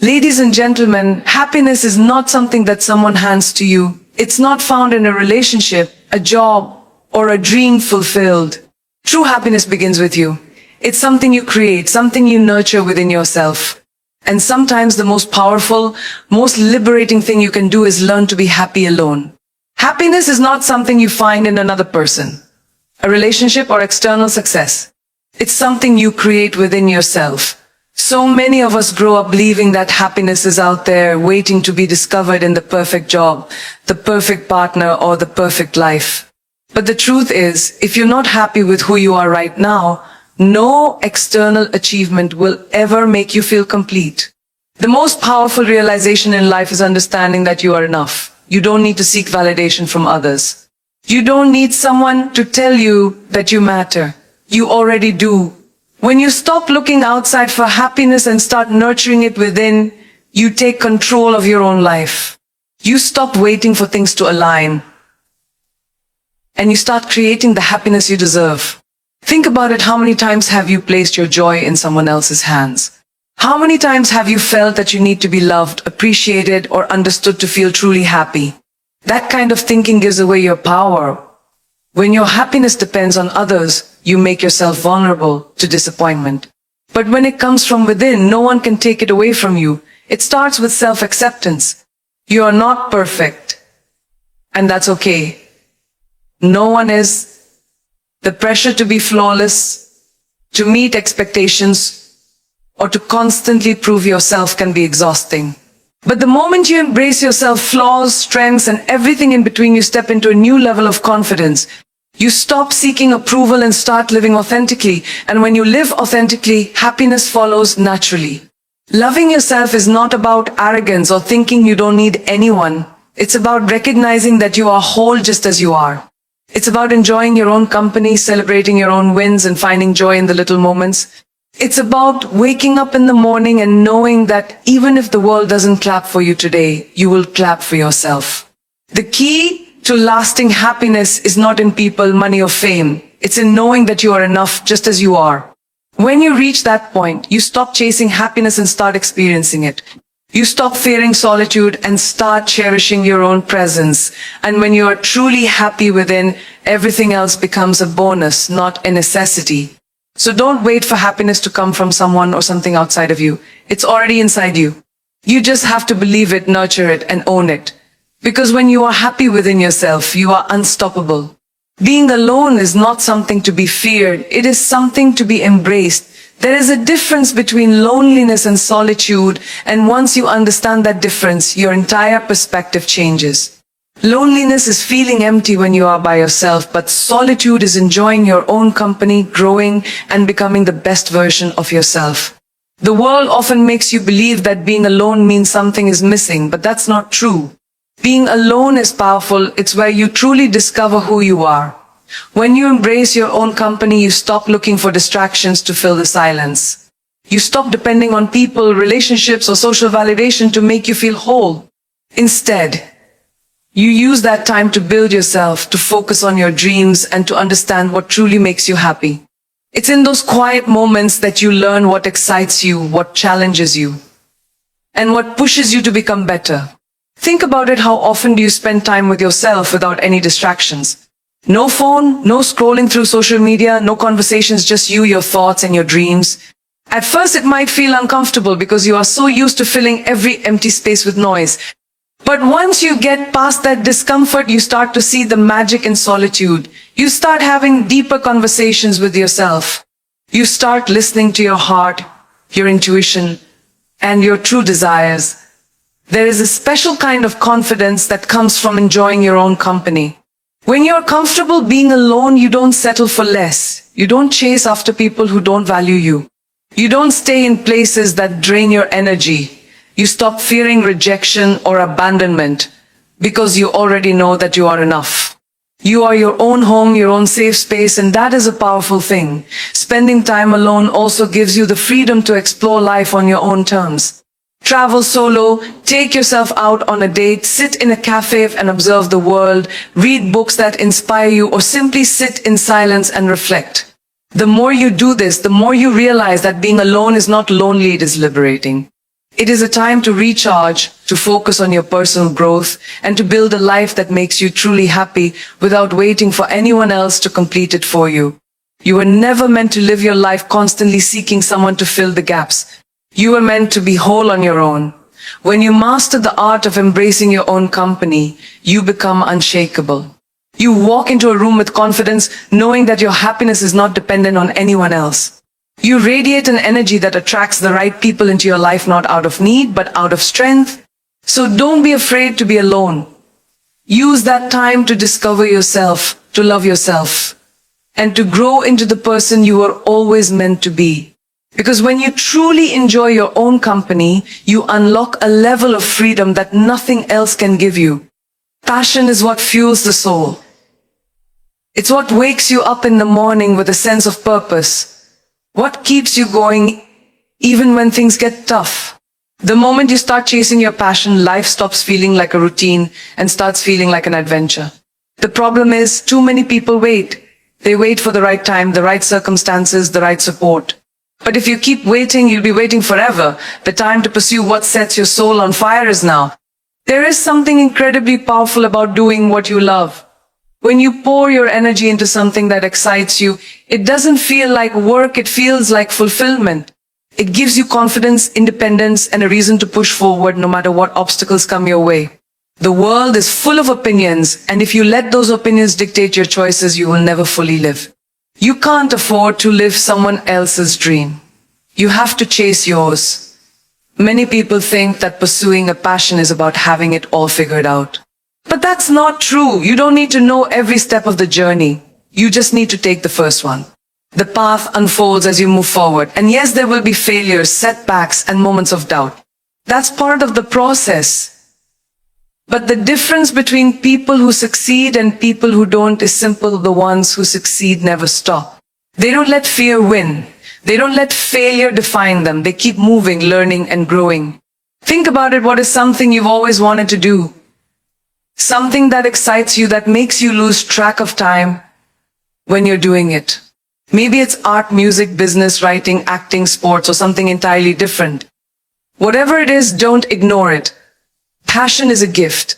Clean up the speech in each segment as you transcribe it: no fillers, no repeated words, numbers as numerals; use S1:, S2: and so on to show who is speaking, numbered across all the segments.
S1: Ladies and gentlemen, happiness is not something that someone hands to you. It's not found in a relationship, a job, or a dream fulfilled. True happiness begins with you. It's something you create, something you nurture within yourself. And sometimes the most powerful, most liberating thing you can do is learn to be happy alone. Happiness is not something you find in another person, a relationship or external success. It's something you create within yourself. So many of us grow up believing that happiness is out there waiting to be discovered in the perfect job, the perfect partner, or the perfect life. But the truth is, if you're not happy with who you are right now, no external achievement will ever make you feel complete. The most powerful realization in life is understanding that you are enough. You don't need to seek validation from others. You don't need someone to tell you that you matter. You already do. When you stop looking outside for happiness and start nurturing it within, you take control of your own life. You stop waiting for things to align, and you start creating the happiness you deserve. Think about it. How many times have you placed your joy in someone else's hands? How many times have you felt that you need to be loved, appreciated, or understood to feel truly happy? That kind of thinking gives away your power. When your happiness depends on others, you make yourself vulnerable to disappointment. But when it comes from within, no one can take it away from you. It starts with self-acceptance. You are not perfect, and that's okay. No one is. The pressure to be flawless, to meet expectations, or to constantly prove yourself can be exhausting. But the moment you embrace yourself, flaws, strengths, and everything in between, you step into a new level of confidence. You stop seeking approval and start living authentically. And when you live authentically, happiness follows naturally. Loving yourself is not about arrogance or thinking you don't need anyone. It's about recognizing that you are whole just as you are. It's about enjoying your own company, celebrating your own wins, and finding joy in the little moments. It's about waking up in the morning and knowing that even if the world doesn't clap for you today, you will clap for yourself. The key to lasting happiness is not in people, money, or fame. It's in knowing that you are enough just as you are. When you reach that point, you stop chasing happiness and start experiencing it. You stop fearing solitude and start cherishing your own presence. And when you are truly happy within, everything else becomes a bonus, not a necessity. So don't wait for happiness to come from someone or something outside of you. It's already inside you. You just have to believe it, nurture it, and own it. Because when you are happy within yourself, you are unstoppable. Being alone is not something to be feared. It is something to be embraced. There is a difference between loneliness and solitude, and once you understand that difference, your entire perspective changes. Loneliness is feeling empty when you are by yourself, but solitude is enjoying your own company, growing, and becoming the best version of yourself. The world often makes you believe that being alone means something is missing, but that's not true. Being alone is powerful. It's where you truly discover who you are. When you embrace your own company, you stop looking for distractions to fill the silence. You stop depending on people, relationships, or social validation to make you feel whole. Instead, you use that time to build yourself, to focus on your dreams, and to understand what truly makes you happy. It's in those quiet moments that you learn what excites you, what challenges you, and what pushes you to become better. Think about it. How often do you spend time with yourself without any distractions? No phone, no scrolling through social media, no conversations, just you, your thoughts, and your dreams. At first it might feel uncomfortable because you are so used to filling every empty space with noise. But once you get past that discomfort, you start to see the magic in solitude. You start having deeper conversations with yourself. You start listening to your heart, your intuition, and your true desires. There is a special kind of confidence that comes from enjoying your own company. When you're comfortable being alone, you don't settle for less. You don't chase after people who don't value you. You don't stay in places that drain your energy. You stop fearing rejection or abandonment because you already know that you are enough. You are your own home, your own safe space, and that is a powerful thing. Spending time alone also gives you the freedom to explore life on your own terms. Travel solo, take yourself out on a date, sit in a cafe and observe the world, read books that inspire you, or simply sit in silence and reflect. The more you do this, the more you realize that being alone is not lonely, it is liberating. It is a time to recharge, to focus on your personal growth, and to build a life that makes you truly happy without waiting for anyone else to complete it for you. You were never meant to live your life constantly seeking someone to fill the gaps. You were meant to be whole on your own. When you master the art of embracing your own company, you become unshakable. You walk into a room with confidence, knowing that your happiness is not dependent on anyone else. You radiate an energy that attracts the right people into your life, not out of need, but out of strength. So don't be afraid to be alone. Use that time to discover yourself, to love yourself, and to grow into the person you were always meant to be. Because when you truly enjoy your own company, you unlock a level of freedom that nothing else can give you. Passion is what fuels the soul. It's what wakes you up in the morning with a sense of purpose. What keeps you going even when things get tough? The moment you start chasing your passion, life stops feeling like a routine and starts feeling like an adventure. The problem is, too many people wait. They wait for the right time, the right circumstances, the right support. But if you keep waiting, you'll be waiting forever. The time to pursue what sets your soul on fire is now. There is something incredibly powerful about doing what you love. When you pour your energy into something that excites you, it doesn't feel like work, it feels like fulfillment. It gives you confidence, independence, and a reason to push forward no matter what obstacles come your way. The world is full of opinions, and if you let those opinions dictate your choices, you will never fully live. You can't afford to live someone else's dream. You have to chase yours. Many people think that pursuing a passion is about having it all figured out. But that's not true. You don't need to know every step of the journey. You just need to take the first one. The path unfolds as you move forward. And yes, there will be failures, setbacks, and moments of doubt. That's part of the process. But the difference between people who succeed and people who don't is simple. The ones who succeed never stop. They don't let fear win. They don't let failure define them. They keep moving, learning, and growing. Think about it. What is something you've always wanted to do? Something that excites you, that makes you lose track of time when you're doing it. Maybe it's art, music, business, writing, acting, sports, or something entirely different. Whatever it is, don't ignore it. Passion is a gift.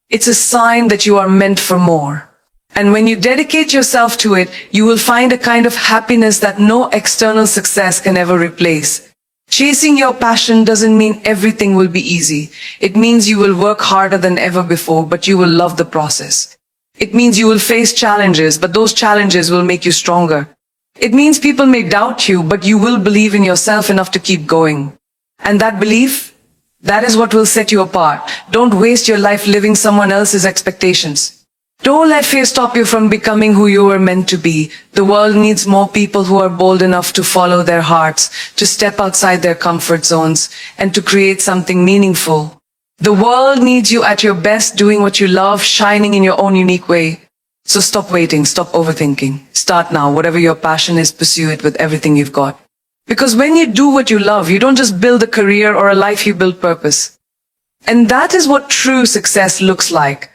S1: It's a sign that you are meant for more. And when you dedicate yourself to it, you will find a kind of happiness that no external success can ever replace. Chasing your passion doesn't mean everything will be easy. It means you will work harder than ever before, but you will love the process. It means you will face challenges, but those challenges will make you stronger. It means people may doubt you, but you will believe in yourself enough to keep going. And that belief, that is what will set you apart. Don't waste your life living someone else's expectations. Don't let fear stop you from becoming who you were meant to be. The world needs more people who are bold enough to follow their hearts, to step outside their comfort zones, and to create something meaningful. The world needs you at your best, doing what you love, shining in your own unique way. So stop waiting, stop overthinking. Start now. Whatever your passion is, pursue it with everything you've got. Because when you do what you love, you don't just build a career or a life, you build purpose. And that is what true success looks like.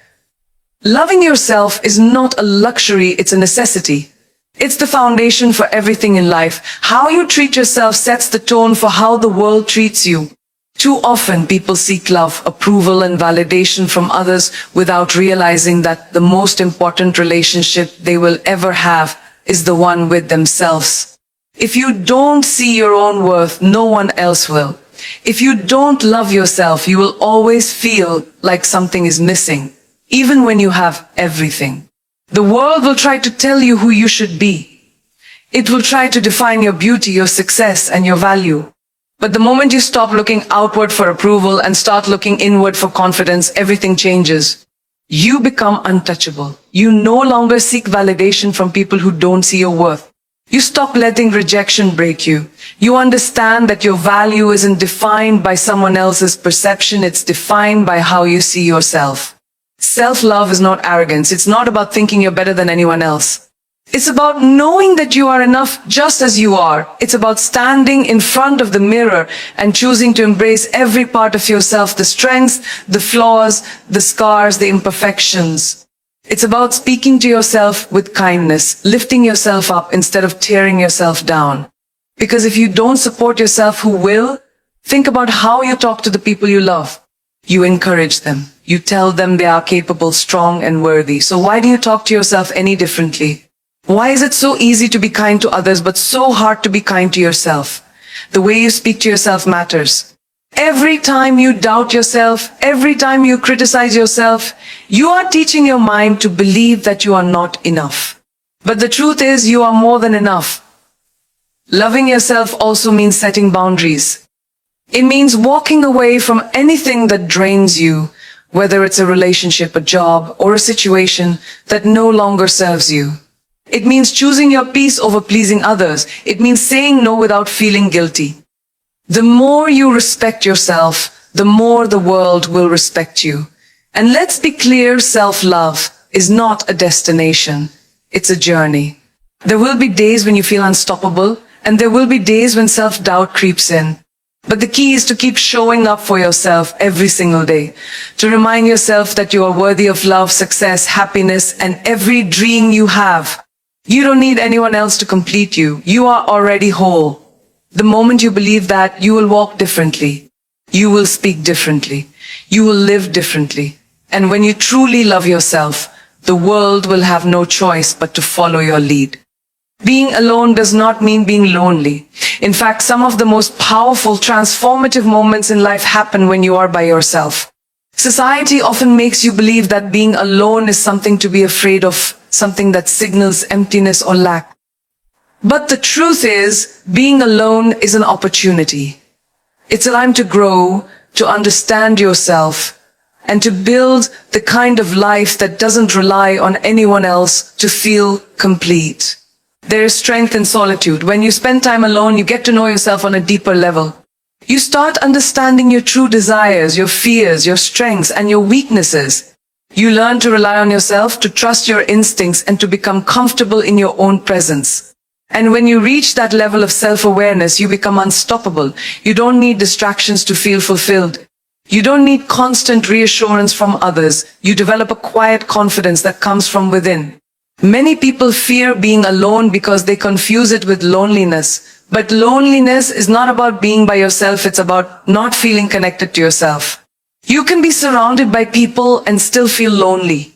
S1: Loving yourself is not a luxury, it's a necessity. It's the foundation for everything in life. How you treat yourself sets the tone for how the world treats you. Too often people seek love, approval, and validation from others without realizing that the most important relationship they will ever have is the one with themselves. If you don't see your own worth, no one else will. If you don't love yourself, you will always feel like something is missing. Even when you have everything. The world will try to tell you who you should be. It will try to define your beauty, your success, and your value. But the moment you stop looking outward for approval and start looking inward for confidence, everything changes. You become untouchable. You no longer seek validation from people who don't see your worth. You stop letting rejection break you. You understand that your value isn't defined by someone else's perception, it's defined by how you see yourself. Self-love is not arrogance. It's not about thinking you're better than anyone else. It's about knowing that you are enough just as you are. It's about standing in front of the mirror and choosing to embrace every part of yourself, the strengths, the flaws, the scars, the imperfections. It's about speaking to yourself with kindness, lifting yourself up instead of tearing yourself down. Because if you don't support yourself, who will? Think about how you talk to the people you love. You encourage them. You tell them they are capable, strong, and worthy. So why do you talk to yourself any differently? Why is it so easy to be kind to others but so hard to be kind to yourself? The way you speak to yourself matters. Every time you doubt yourself, every time you criticize yourself, you are teaching your mind to believe that you are not enough. But the truth is, you are more than enough. Loving yourself also means setting boundaries. It means walking away from anything that drains you, whether it's a relationship, a job, or a situation that no longer serves you. It means choosing your peace over pleasing others. It means saying no without feeling guilty. The more you respect yourself, the more the world will respect you. And let's be clear, self-love is not a destination. It's a journey. There will be days when you feel unstoppable, and there will be days when self-doubt creeps in. But the key is to keep showing up for yourself every single day, to remind yourself that you are worthy of love, success, happiness, and every dream you have. You don't need anyone else to complete you. You are already whole. The moment you believe that, you will walk differently. You will speak differently. You will live differently. And when you truly love yourself, the world will have no choice but to follow your lead. Being alone does not mean being lonely. In fact, some of the most powerful, transformative moments in life happen when you are by yourself. Society often makes you believe that being alone is something to be afraid of, something that signals emptiness or lack. But the truth is, being alone is an opportunity. It's a time to grow, to understand yourself, and to build the kind of life that doesn't rely on anyone else to feel complete. There is strength in solitude. When you spend time alone, you get to know yourself on a deeper level. You start understanding your true desires, your fears, your strengths, and your weaknesses. You learn to rely on yourself, to trust your instincts, and to become comfortable in your own presence. And when you reach that level of self-awareness, you become unstoppable. You don't need distractions to feel fulfilled. You don't need constant reassurance from others. You develop a quiet confidence that comes from within. Many people fear being alone because they confuse it with loneliness. But loneliness is not about being by yourself, it's about not feeling connected to yourself. You can be surrounded by people and still feel lonely.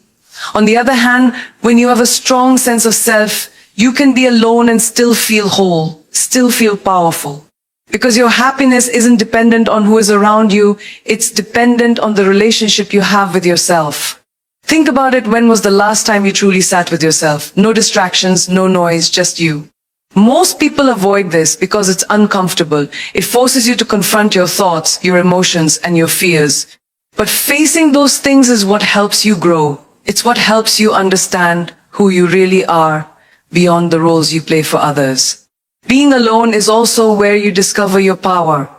S1: On the other hand, when you have a strong sense of self, you can be alone and still feel whole, still feel powerful. Because your happiness isn't dependent on who is around you, it's dependent on the relationship you have with yourself. Think about it, when was the last time you truly sat with yourself? No distractions, no noise, just you. Most people avoid this because it's uncomfortable. It forces you to confront your thoughts, your emotions, and your fears. But facing those things is what helps you grow. It's what helps you understand who you really are beyond the roles you play for others. Being alone is also where you discover your power.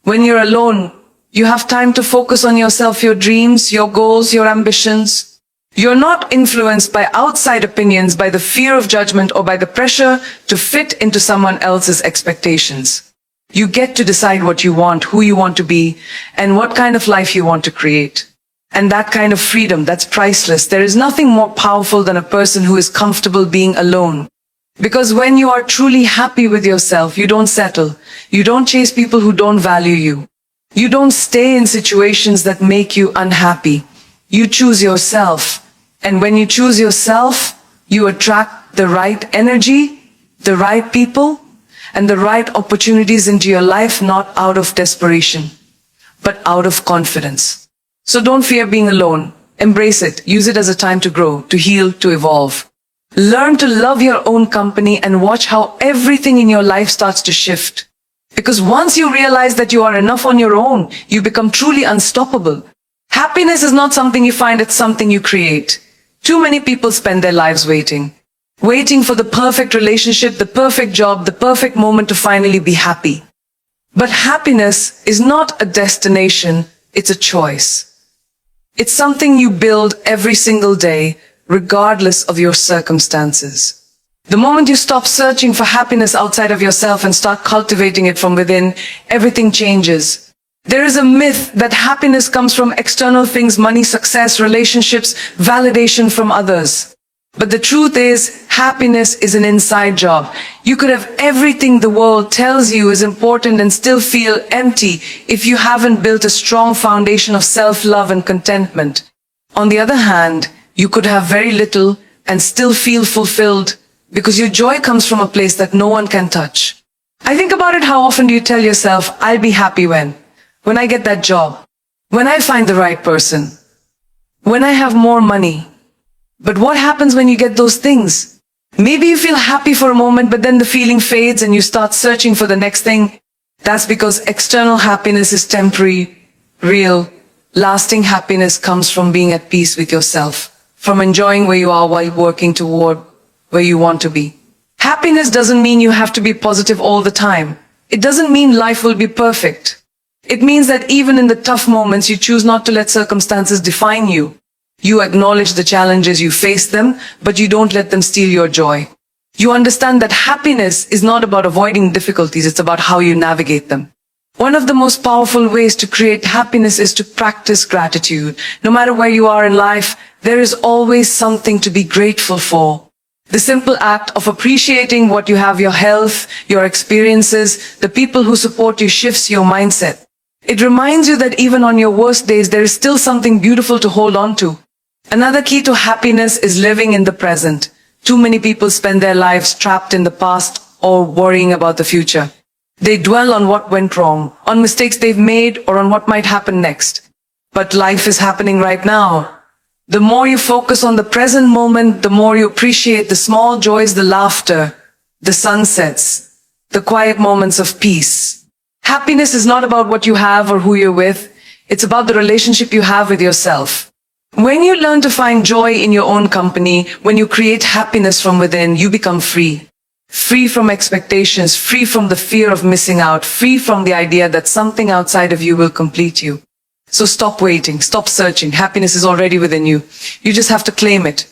S1: When you're alone, you have time to focus on yourself, your dreams, your goals, your ambitions. You're not influenced by outside opinions, by the fear of judgment, or by the pressure to fit into someone else's expectations. You get to decide what you want, who you want to be, and what kind of life you want to create. And that kind of freedom, that's priceless. There is nothing more powerful than a person who is comfortable being alone. Because when you are truly happy with yourself, you don't settle. You don't chase people who don't value you. You don't stay in situations that make you unhappy. You choose yourself. And when you choose yourself, you attract the right energy, the right people, and the right opportunities into your life, not out of desperation, but out of confidence. So don't fear being alone. Embrace it. Use it as a time to grow, to heal, to evolve. Learn to love your own company and watch how everything in your life starts to shift. Because once you realize that you are enough on your own, you become truly unstoppable. Happiness is not something you find, it's something you create. Too many people spend their lives waiting for the perfect relationship, the perfect job, the perfect moment to finally be happy. But happiness is not a destination, it's a choice. It's something you build every single day, regardless of your circumstances. The moment you stop searching for happiness outside of yourself and start cultivating it from within, everything changes. There is a myth that happiness comes from external things, money, success, relationships, validation from others. But the truth is, happiness is an inside job. You could have everything the world tells you is important and still feel empty if you haven't built a strong foundation of self-love and contentment. On the other hand, you could have very little and still feel fulfilled because your joy comes from a place that no one can touch. I think about it, how often do you tell yourself, I'll be happy when I get that job, when I find the right person, when I have more money. But what happens when you get those things? Maybe you feel happy for a moment, but then the feeling fades and you start searching for the next thing. That's because external happiness is temporary. Real, lasting happiness comes from being at peace with yourself, from enjoying where you are while working toward where you want to be. Happiness doesn't mean you have to be positive all the time. It doesn't mean life will be perfect. It means that even in the tough moments, you choose not to let circumstances define you. You acknowledge the challenges, you face them, but you don't let them steal your joy. You understand that happiness is not about avoiding difficulties, it's about how you navigate them. One of the most powerful ways to create happiness is to practice gratitude. No matter where you are in life, there is always something to be grateful for. The simple act of appreciating what you have, your health, your experiences, the people who support you, shifts your mindset. It reminds you that even on your worst days, there is still something beautiful to hold on to. Another key to happiness is living in the present. Too many people spend their lives trapped in the past or worrying about the future. They dwell on what went wrong, on mistakes they've made, or on what might happen next. But life is happening right now. The more you focus on the present moment, the more you appreciate the small joys, the laughter, the sunsets, the quiet moments of peace. Happiness is not about what you have or who you're with. It's about the relationship you have with yourself. When you learn to find joy in your own company, when you create happiness from within, you become free. Free from expectations, free from the fear of missing out, free from the idea that something outside of you will complete you. So stop waiting, stop searching. Happiness is already within you. You just have to claim it.